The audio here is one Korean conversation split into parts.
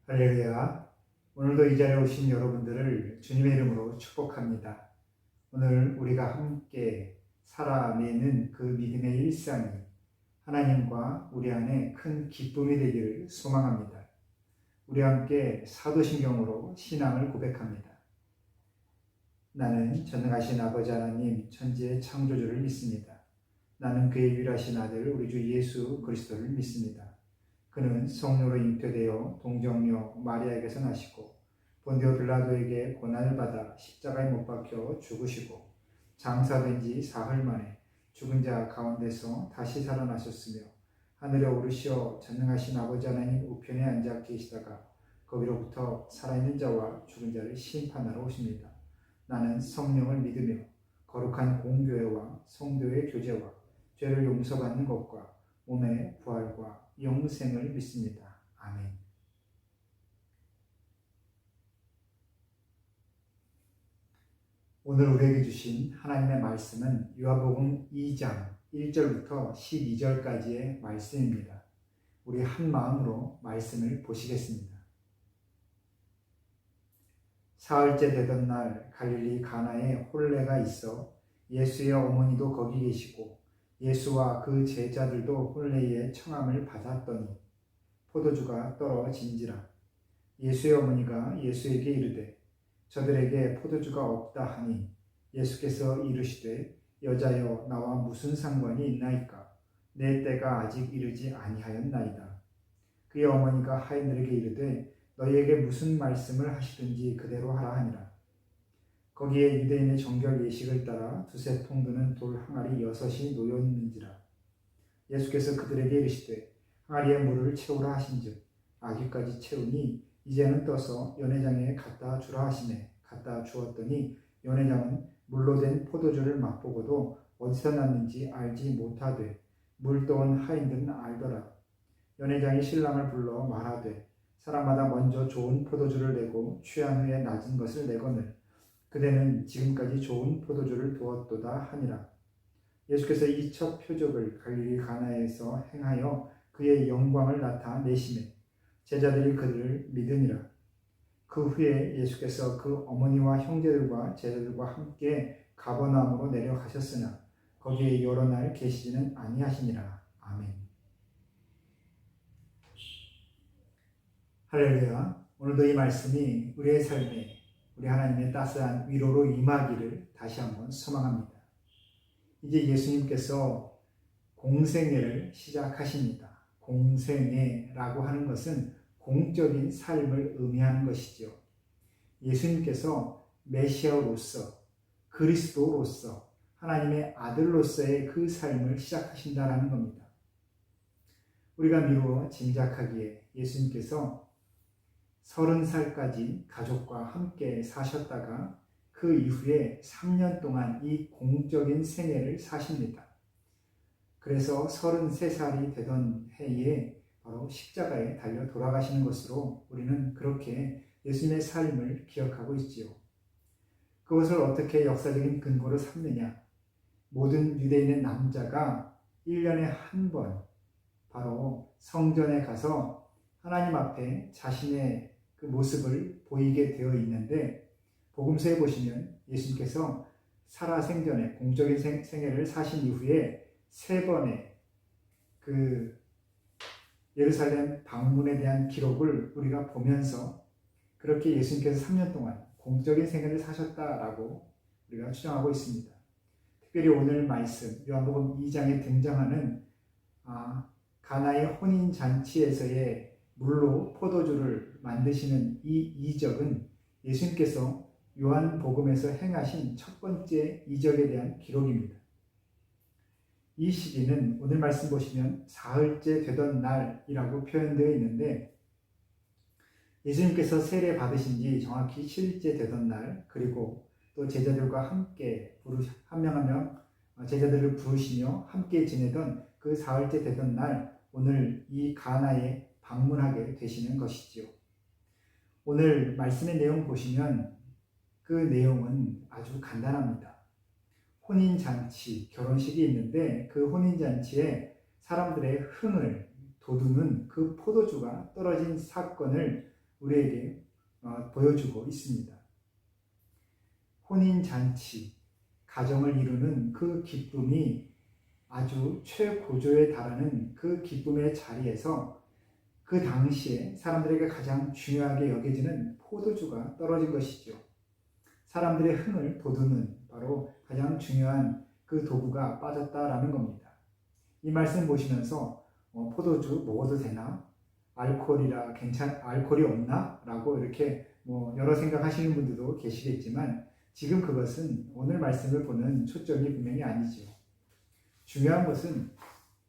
할렐루야. 오늘도 이 자리에 오신 여러분들을 주님의 이름으로 축복합니다. 오늘 우리가 함께 살아내는 그 믿음의 일상이 하나님과 우리 안에 큰 기쁨이 되기를 소망합니다. 우리 함께 사도신경으로 신앙을 고백합니다. 나는 전능하신 아버지 하나님 천지의 창조주를 믿습니다. 나는 그의 유일하신 아들 우리 주 예수 그리스도를 믿습니다. 그는 성령으로 잉태되어 동정녀 마리아에게서 나시고 본디오 빌라도에게 고난을 받아 십자가에 못 박혀 죽으시고 장사된 지 사흘 만에 죽은 자 가운데서 다시 살아나셨으며 하늘에 오르시어 전능하신 아버지 하나님 우편에 앉아 계시다가 거기로부터 살아있는 자와 죽은 자를 심판하러 오십니다. 나는 성령을 믿으며 거룩한 공교회와 성도의 교제와 죄를 용서받는 것과 몸의 부활과 영생을 믿습니다. 아멘. 오늘 우리에게 주신 하나님의 말씀은 요한복음 2장 1절부터 12절까지의 말씀입니다. 우리 한 마음으로 말씀을 보시겠습니다. 사흘째 되던 날 갈릴리 가나에 혼례가 있어 예수의 어머니도 거기 계시고 예수와 그 제자들도 혼례의 청함을 받았더니 포도주가 떨어진지라. 예수의 어머니가 예수에게 이르되 저들에게 포도주가 없다 하니 예수께서 이르시되 여자여 나와 무슨 상관이 있나이까? 내 때가 아직 이르지 아니하였나이다. 그의 어머니가 하인들에게 이르되 너희에게 무슨 말씀을 하시든지 그대로 하라 하니라. 거기에 유대인의 정결 예식을 따라 두세 통 드는 돌 항아리 6이 놓여 있는지라. 예수께서 그들에게 이르시되 항아리에 물을 채우라 하신즉 아기까지 채우니 이제는 떠서 연회장에 갖다 주라 하시매 갖다 주었더니 연회장은 물로 된 포도주를 맛보고도 어디서 났는지 알지 못하되 물 떠온 하인들은 알더라. 연회장이 신랑을 불러 말하되 사람마다 먼저 좋은 포도주를 내고 취한 후에 낮은 것을 내거늘 그대는 지금까지 좋은 포도주를 두었도다 하니라. 예수께서 이 첫 표적을 갈릴리 가나에서 행하여 그의 영광을 나타내시매 제자들이 그들을 믿으니라. 그 후에 예수께서 그 어머니와 형제들과 제자들과 함께 가버나움으로 내려가셨으나 거기에 여러 날 계시지는 아니하시니라. 아멘. 할렐루야. 오늘도 이 말씀이 우리의 삶에 우리 하나님의 따스한 위로로 임하기를 다시 한번 소망합니다. 이제 예수님께서 공생애를 시작하십니다. 공생애라고 하는 것은 공적인 삶을 의미하는 것이죠. 예수님께서 메시아로서 그리스도로서 하나님의 아들로서의 그 삶을 시작하신다라는 겁니다. 우리가 미루어 짐작하기에 예수님께서 30살까지 가족과 함께 사셨다가 그 이후에 3년 동안 이 공적인 생애를 사십니다. 그래서 33살이 되던 해에 바로 십자가에 달려 돌아가시는 것으로 우리는 그렇게 예수님의 삶을 기억하고 있지요. 그것을 어떻게 역사적인 근거로 삼느냐? 모든 유대인의 남자가 1년에 한 번 바로 성전에 가서 하나님 앞에 자신의 그 모습을 보이게 되어 있는데 복음서에 보시면 예수님께서 살아생전에 공적인 생애를 사신 이후에 3번의 그 예루살렘 방문에 대한 기록을 우리가 보면서 그렇게 예수님께서 3년 동안 공적인 생애를 사셨다라고 우리가 추정하고 있습니다. 특별히 오늘 말씀 요한복음 2장에 등장하는 가나의 혼인잔치에서의 물로 포도주를 만드시는 이 이적은 예수님께서 요한복음에서 행하신 첫 번째 이적에 대한 기록입니다. 이 시기는 오늘 말씀 보시면 사흘째 되던 날이라고 표현되어 있는데 예수님께서 세례 받으신 지 정확히 7일째 되던 날 그리고 또 제자들과 함께 한 명 한 명 제자들을 부르시며 함께 지내던 그 사흘째 되던 날 오늘 이 가나에 방문하게 되시는 것이지요. 오늘 말씀의 내용 보시면 그 내용은 아주 간단합니다. 혼인잔치, 결혼식이 있는데 그 혼인잔치에 사람들의 흥을 돋우는 그 포도주가 떨어진 사건을 우리에게 보여주고 있습니다. 혼인잔치, 가정을 이루는 그 기쁨이 아주 최고조에 달하는 그 기쁨의 자리에서 그 당시에 사람들에게 가장 중요하게 여겨지는 포도주가 떨어진 것이죠. 사람들의 흥을 돋우는 바로 가장 중요한 그 도구가 빠졌다라는 겁니다. 이 말씀 보시면서 포도주 먹어도 되나? 알코올이 없나? 라고 이렇게 여러 생각하시는 분들도 계시겠지만 지금 그것은 오늘 말씀을 보는 초점이 분명히 아니죠. 중요한 것은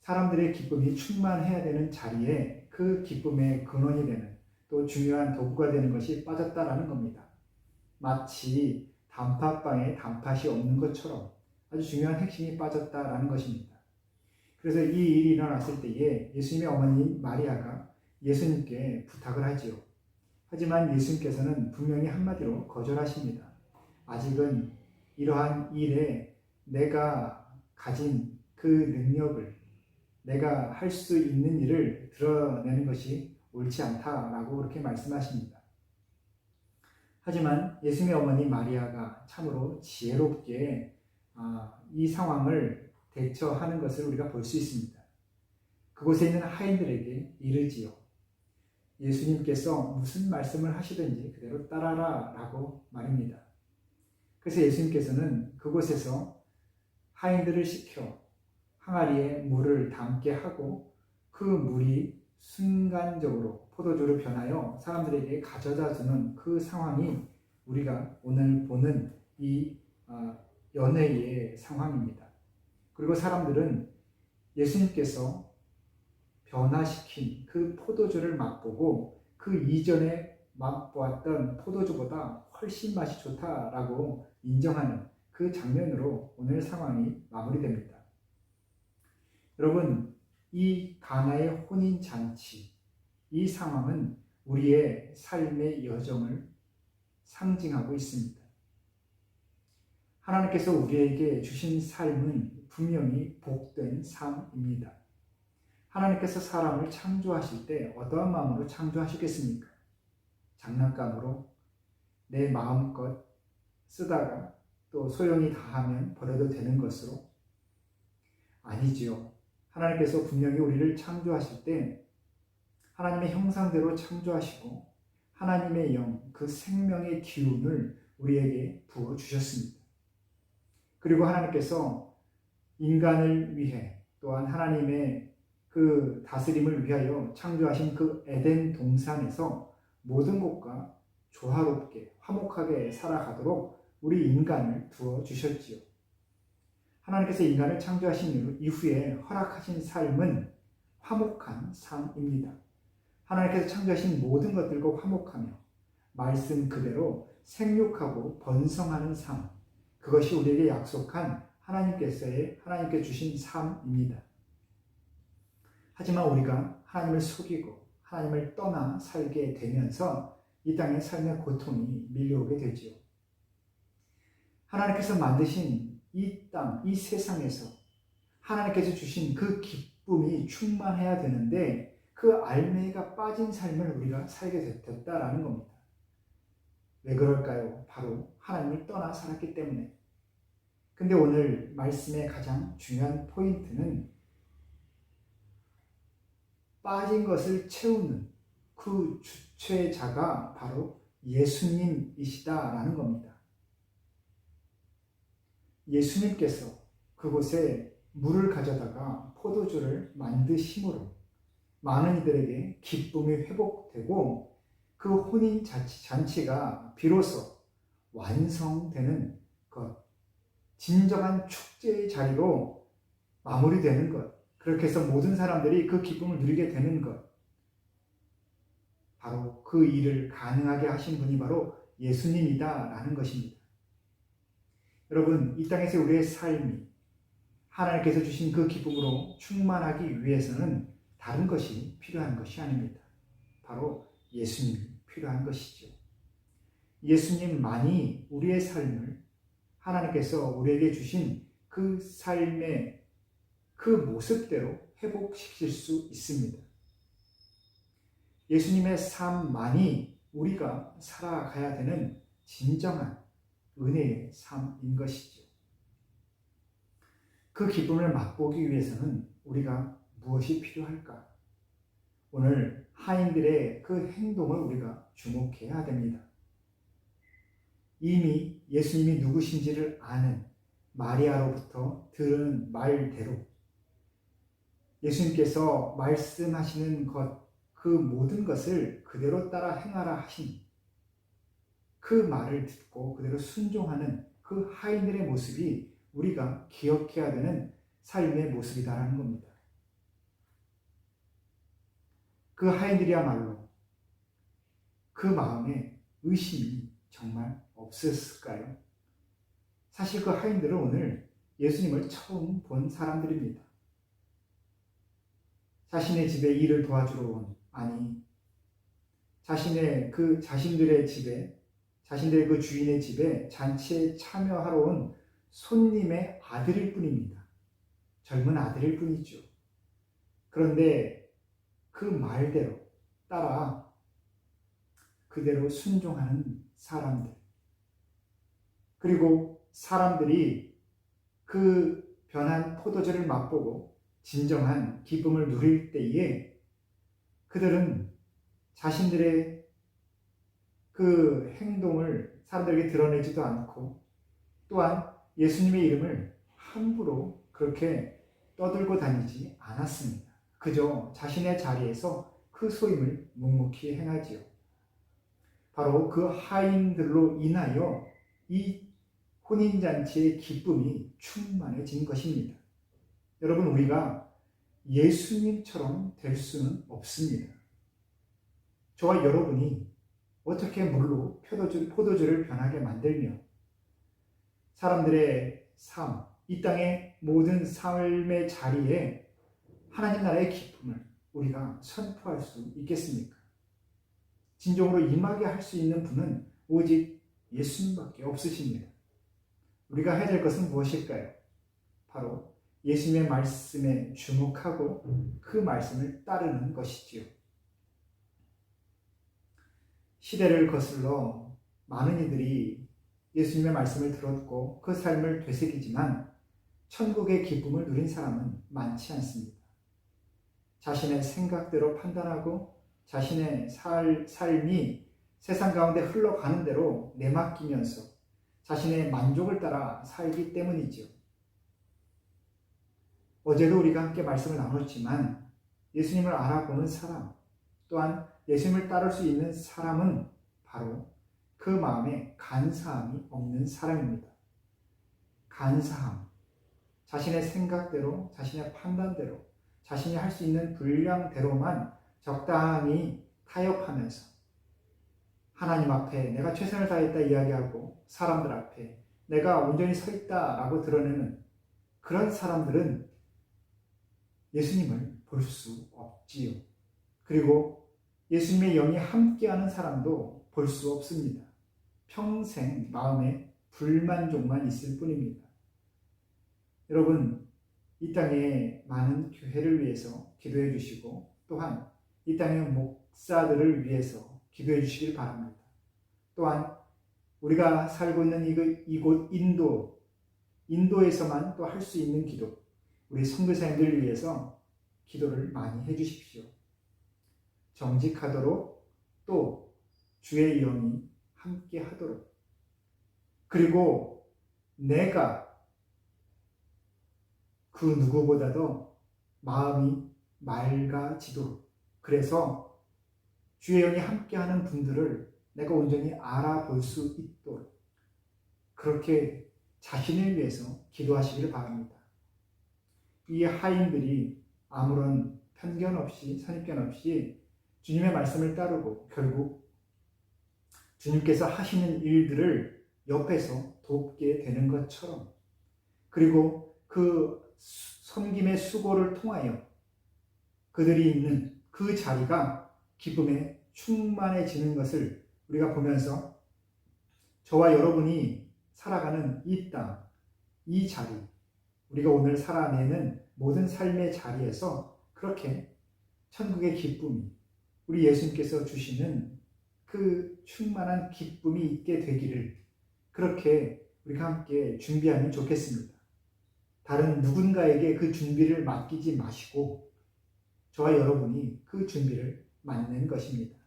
사람들의 기쁨이 충만해야 되는 자리에 그 기쁨의 근원이 되는 또 중요한 도구가 되는 것이 빠졌다라는 겁니다. 마치 단팥빵에 단팥이 없는 것처럼 아주 중요한 핵심이 빠졌다라는 것입니다. 그래서 이 일이 일어났을 때에 예수님의 어머니 마리아가 예수님께 부탁을 하지요. 하지만 예수님께서는 분명히 한마디로 거절하십니다. 아직은 이러한 일에 내가 가진 그 능력을, 내가 할 수 있는 일을 드러내는 것이 옳지 않다라고 그렇게 말씀하십니다. 하지만 예수님의 어머니 마리아가 참으로 지혜롭게 이 상황을 대처하는 것을 우리가 볼 수 있습니다. 그곳에 있는 하인들에게 이르지요. 예수님께서 무슨 말씀을 하시든지 그대로 따라라 라고 말입니다. 그래서 예수님께서는 그곳에서 하인들을 시켜 항아리에 물을 담게 하고 그 물이 순간적으로 포도주로 변하여 사람들에게 가져다 주는 그 상황이 우리가 오늘 보는 이 연회의 상황입니다. 그리고 사람들은 예수님께서 변화시킨 그 포도주를 맛보고 그 이전에 맛보았던 포도주보다 훨씬 맛이 좋다라고 인정하는 그 장면으로 오늘 상황이 마무리됩니다. 여러분, 이 가나의 혼인잔치, 이 상황은 우리의 삶의 여정을 상징하고 있습니다. 하나님께서 우리에게 주신 삶은 분명히 복된 삶입니다. 하나님께서 사람을 창조하실 때 어떠한 마음으로 창조하시겠습니까? 장난감으로 내 마음껏 쓰다가 또 소용이 다하면 버려도 되는 것으로? 아니지요. 하나님께서 분명히 우리를 창조하실 때 하나님의 형상대로 창조하시고 하나님의 영, 그 생명의 기운을 우리에게 부어주셨습니다. 그리고 하나님께서 인간을 위해 또한 하나님의 그 다스림을 위하여 창조하신 그 에덴 동산에서 모든 것과 조화롭게 화목하게 살아가도록 우리 인간을 두어 주셨지요. 하나님께서 인간을 창조하신 이후에 허락하신 삶은 화목한 삶입니다. 하나님께서 창조하신 모든 것들과 화목하며 말씀 그대로 생육하고 번성하는 삶, 그것이 우리에게 약속한 하나님께 주신 삶입니다. 하지만 우리가 하나님을 속이고 하나님을 떠나 살게 되면서 이 땅에 삶의 고통이 밀려오게 되지요. 하나님께서 만드신 이 땅, 이 세상에서 하나님께서 주신 그 기쁨이 충만해야 되는데 그 알맹이가 빠진 삶을 우리가 살게 됐다라는 겁니다. 왜 그럴까요? 바로 하나님을 떠나 살았기 때문에. 근데 오늘 말씀의 가장 중요한 포인트는 빠진 것을 채우는 그 주체자가 바로 예수님이시다라는 겁니다. 예수님께서 그곳에 물을 가져다가 포도주를 만드심으로 많은 이들에게 기쁨이 회복되고 그 혼인 잔치가 비로소 완성되는 것, 진정한 축제의 자리로 마무리되는 것, 그렇게 해서 모든 사람들이 그 기쁨을 누리게 되는 것, 바로 그 일을 가능하게 하신 분이 바로 예수님이다라는 것입니다. 여러분, 이 땅에서 우리의 삶이 하나님께서 주신 그 기쁨으로 충만하기 위해서는 다른 것이 필요한 것이 아닙니다. 바로 예수님이 필요한 것이죠. 예수님만이 우리의 삶을 하나님께서 우리에게 주신 그 삶의 그 모습대로 회복시킬 수 있습니다. 예수님의 삶만이 우리가 살아가야 되는 진정한 은혜의 삶인 것이죠. 그 기쁨을 맛보기 위해서는 우리가 무엇이 필요할까? 오늘 하인들의 그 행동을 우리가 주목해야 됩니다. 이미 예수님이 누구신지를 아는 마리아로부터 들은 말대로 예수님께서 말씀하시는 것, 그 모든 것을 그대로 따라 행하라 하신 그 말을 듣고 그대로 순종하는 그 하인들의 모습이 우리가 기억해야 되는 삶의 모습이다라는 겁니다. 그 하인들이야말로 그 마음에 의심이 정말 없었을까요? 사실 그 하인들은 오늘 예수님을 처음 본 사람들입니다. 자신의 집에 일을 도와주러 온, 아니, 자신들의 집에, 자신들의 그 주인의 집에 잔치에 참여하러 온 손님의 아들일 뿐입니다. 젊은 아들일 뿐이죠. 그런데 그 말대로 따라 그대로 순종하는 사람들. 그리고 사람들이 그 변한 포도주를 맛보고 진정한 기쁨을 누릴 때에 그들은 자신들의 그 행동을 사람들에게 드러내지도 않고 또한 예수님의 이름을 함부로 그렇게 떠들고 다니지 않았습니다. 그저 자신의 자리에서 그 소임을 묵묵히 행하지요. 바로 그 하인들로 인하여 이 혼인잔치의 기쁨이 충만해진 것입니다. 여러분, 우리가 예수님처럼 될 수는 없습니다. 저와 여러분이 어떻게 물로 포도주를 변하게 만들며 사람들의 삶, 이 땅의 모든 삶의 자리에 하나님 나라의 기쁨을 우리가 선포할 수 있겠습니까? 진정으로 임하게 할 수 있는 분은 오직 예수님밖에 없으십니다. 우리가 해야 될 것은 무엇일까요? 바로 예수님의 말씀에 주목하고 그 말씀을 따르는 것이지요. 시대를 거슬러 많은 이들이 예수님의 말씀을 들었고 그 삶을 되새기지만 천국의 기쁨을 누린 사람은 많지 않습니다. 자신의 생각대로 판단하고 자신의 삶이 세상 가운데 흘러가는 대로 내맡기면서 자신의 만족을 따라 살기 때문이죠. 어제도 우리가 함께 말씀을 나눴지만 예수님을 알아보는 사람, 또한 예수님을 따를 수 있는 사람은 바로 그 마음에 간사함이 없는 사람입니다. 간사함, 자신의 생각대로, 자신의 판단대로, 자신이 할 수 있는 분량대로만 적당히 타협하면서 하나님 앞에 내가 최선을 다했다 이야기하고 사람들 앞에 내가 온전히 서 있다라고 드러내는 그런 사람들은 예수님을 볼 수 없지요. 그리고 예수님의 영이 함께하는 사람도 볼 수 없습니다. 평생 마음에 불만족만 있을 뿐입니다. 여러분, 이 땅에 많은 교회를 위해서 기도해 주시고 또한 이 땅의 목사들을 위해서 기도해 주시길 바랍니다. 또한 우리가 살고 있는 이곳 인도에서만 또 할 수 있는 기도, 우리 선교사님들을 위해서 기도를 많이 해 주십시오. 정직하도록 또 주의 영이 함께 하도록, 그리고 내가 그 누구보다도 마음이 맑아지도록, 그래서 주의 영이 함께하는 분들을 내가 온전히 알아볼 수 있도록 그렇게 자신을 위해서 기도하시길 바랍니다. 이 하인들이 아무런 편견 없이 선입견 없이 주님의 말씀을 따르고 결국 주님께서 하시는 일들을 옆에서 돕게 되는 것처럼, 그리고 그 섬김의 수고를 통하여 그들이 있는 그 자리가 기쁨에 충만해지는 것을 우리가 보면서 저와 여러분이 살아가는 이 땅, 이 자리, 우리가 오늘 살아내는 모든 삶의 자리에서 그렇게 천국의 기쁨이, 우리 예수님께서 주시는 그 충만한 기쁨이 있게 되기를 그렇게 우리가 함께 준비하면 좋겠습니다. 다른 누군가에게 그 준비를 맡기지 마시고 저와 여러분이 그 준비를 맡는 것입니다.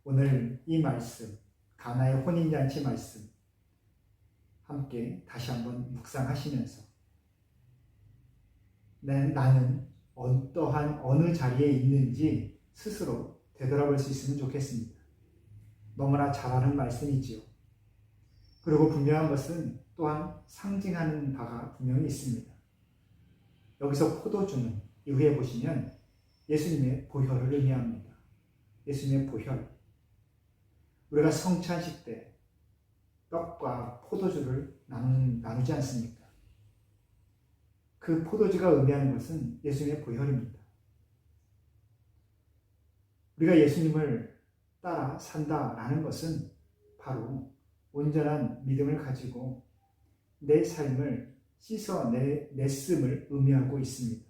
오늘 이 말씀, 가나의 혼인잔치 말씀 함께 다시 한번 묵상하시면서 나는 어떠한 어느 자리에 있는지 스스로 되돌아볼 수 있으면 좋겠습니다. 너무나 잘 아는 말씀이지요. 그리고 분명한 것은 또한 상징하는 바가 분명히 있습니다. 여기서 포도주는 이후에 보시면 예수님의 보혈을 의미합니다. 예수님의 보혈. 우리가 성찬식 때 떡과 포도주를 나누지 않습니까? 그 포도주가 의미하는 것은 예수님의 보혈입니다. 우리가 예수님을 따라 산다라는 것은 바로 온전한 믿음을 가지고 내 삶을 씻어냈음을 의미하고 있습니다.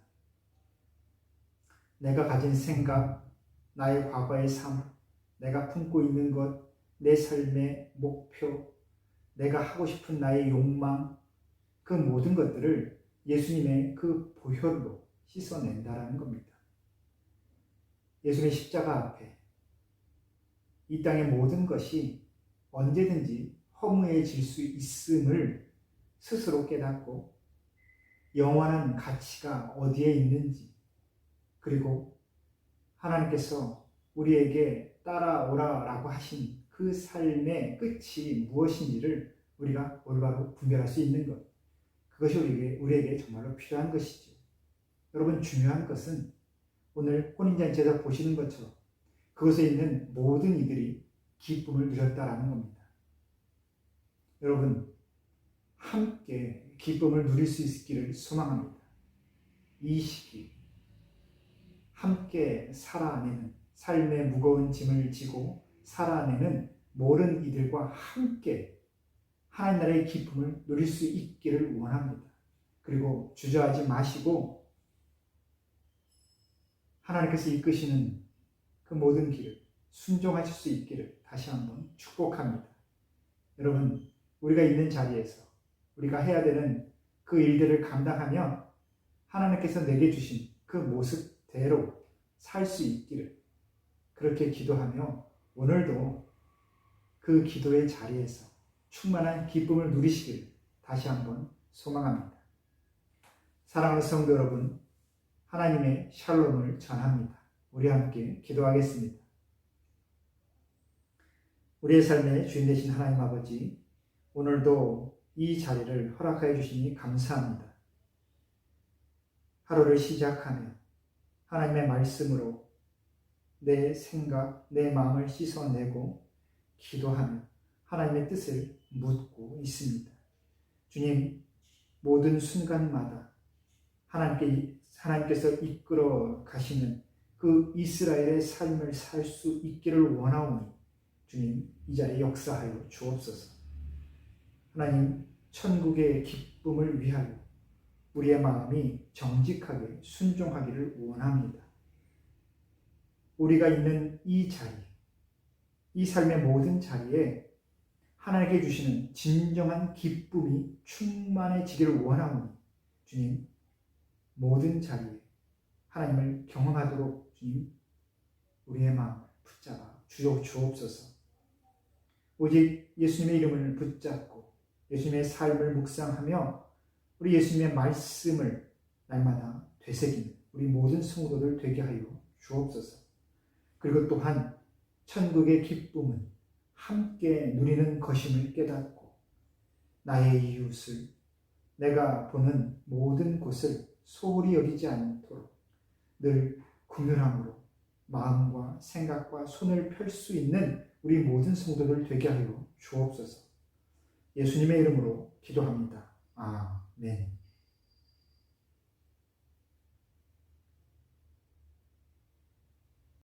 내가 가진 생각, 나의 과거의 삶, 내가 품고 있는 것, 내 삶의 목표, 내가 하고 싶은 나의 욕망, 그 모든 것들을 예수님의 그 보혈로 씻어낸다라는 겁니다. 예수님의 십자가 앞에 이 땅의 모든 것이 언제든지 허무해질 수 있음을 스스로 깨닫고 영원한 가치가 어디에 있는지, 그리고 하나님께서 우리에게 따라오라라고 하신 그 삶의 끝이 무엇인지를 우리가 올바로 분별할 수 있는 것, 그것이 우리에게 정말로 필요한 것이죠. 여러분, 중요한 것은 오늘 혼인잔치에서 보시는 것처럼 그곳에 있는 모든 이들이 기쁨을 누렸다라는 겁니다. 여러분, 함께 기쁨을 누릴 수 있기를 소망합니다. 이 시기 함께 살아내는, 삶의 무거운 짐을 지고 살아내는 모든 이들과 함께 하나님 나라의 기쁨을 누릴 수 있기를 원합니다. 그리고 주저하지 마시고 하나님께서 이끄시는 그 모든 길을 순종하실 수 있기를 다시 한번 축복합니다. 여러분, 우리가 있는 자리에서 우리가 해야 되는 그 일들을 감당하며 하나님께서 내게 주신 그 모습대로 살 수 있기를 그렇게 기도하며 오늘도 그 기도의 자리에서 충만한 기쁨을 누리시기를 다시 한번 소망합니다. 사랑하는 성도 여러분, 하나님의 샬롬을 전합니다. 우리 함께 기도하겠습니다. 우리의 삶의 주인 되신 하나님 아버지, 오늘도 이 자리를 허락하여 주시니 감사합니다. 하루를 시작하며 하나님의 말씀으로 내 생각, 내 마음을 씻어내고 기도하며 하나님의 뜻을 묻고 있습니다. 주님, 모든 순간마다 하나님께서 이끌어 가시는 그 이스라엘의 삶을 살 수 있기를 원하오니 주님, 이 자리에 역사하여 주옵소서. 하나님, 천국의 기쁨을 위하여 우리의 마음이 정직하게 순종하기를 원합니다. 우리가 있는 이 자리, 이 삶의 모든 자리에 하나님께 주시는 진정한 기쁨이 충만해지기를 원하오니 주님, 모든 자리에 하나님을 경험하도록 주님, 우리의 마음을 붙잡아 주옵소서. 오직 예수님의 이름을 붙잡고 예수님의 삶을 묵상하며 우리 예수님의 말씀을 날마다 되새기는 우리 모든 성도들 되게 하여 주옵소서. 그리고 또한 천국의 기쁨은 함께 누리는 것임을 깨닫고 나의 이웃을, 내가 보는 모든 곳을 소홀히 여기지 않도록 늘 긍휼함으로 마음과 생각과 손을 펼 수 있는 우리 모든 성도들 되게 하여 주옵소서. 예수님의 이름으로 기도합니다. 아멘.